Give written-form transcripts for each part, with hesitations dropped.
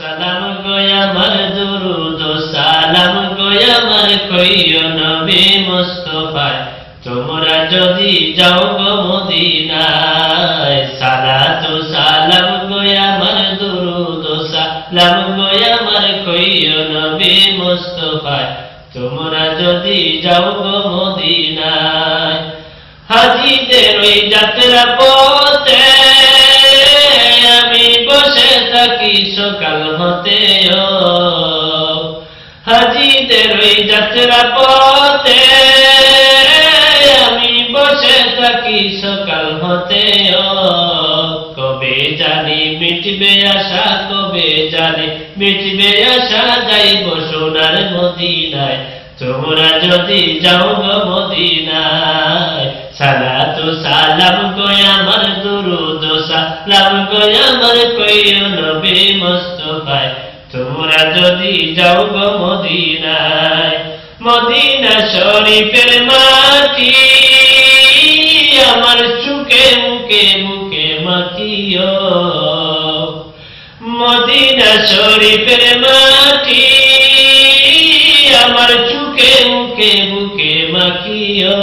সালাম গো আমার দুরুদ সালাম গো আমার কইও নবী মুস্তাফায় তোমরা যদি যাও গো মদিনায় সালাতু সালাম গো আমার দুরুদ সালাম গো আমার কইও নবী মুস্তাফায় তোমরা যদি যাও গো মদিনায় হাজীদের ওই যাত্রা পথে আমি বসে থাকি সকাল হতে হাজীদের ওই যাত্রা পথে আমি বসে থাকি সকাল হতে কবে জানি মিটবে আশা কবে জানি মিটবে আশা যাইব সোনার মদিনায় তোমরা যদি যাও গো মদিনায় সালাতু সালাম গো আমার দুরুদ সালাম গো আমার কইও নবী মুস্তাফায় তোমরা যদি যাও গো মদিনায় মদিনা শরীফের মাটি আমার চুকে মুখে মুখে মাখিও মদিনা শরীফের মাটি আমার চুকে মুখে মুখে মাখিও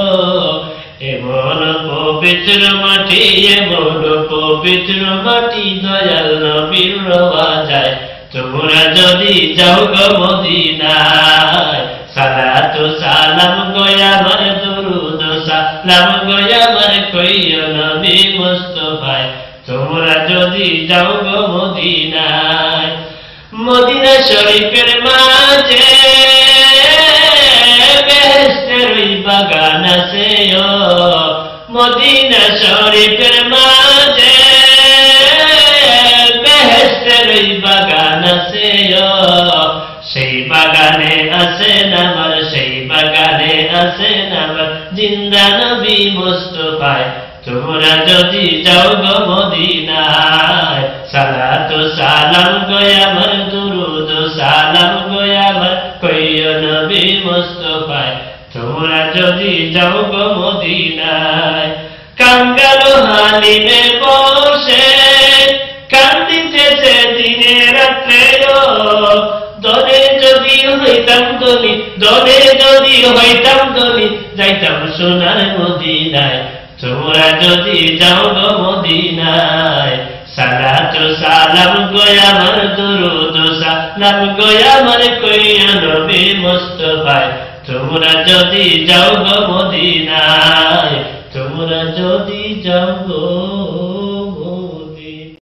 এমন পবিত্র মাটি এমন পবিত্র মাটি দয়াল নবীর রওয়া যায় তোমরা যদি যাও গো মদিনায় সালাতু সালাম গো আমার দুরুদ সালাম গো আমার কইও নবী মুস্তাফায় তোমরা যদি যাও গো মদিনায় মদিনা শরীফের মাঝে বেহেশতের ওই বাগান আছে মদিনা শরীফের মাঝে বেহেশতের ওই বাগান আছে সেই বাগানে আছেন আমার সেই বাগানে আছেন আমার জিন্দা নবী মুস্তাফায় তোমরা যদি যাও গো মদিনায় সালাতু সালাম গো আমার দুরুদ সালাম গো আমার কইও নবী মুস্তাফায় তোমরা যদি যাও গো মদিনায় কাঙ্গাল হালিমে বসে কান্দিতেছে দিনে রাত্রে দলে যদি হইতাম দলি দলে যদি হইতাম দলি যাইতাম সোনার মদিনায় তোমরা যদি যাও গো মদিনায় সালাতু সালাম গো আমার দুরুদ সালাম গো আমার কইও নবী মুস্তাফায় তোমরা যদি যাও গো মদিনায় তোমরা যদি যাও গো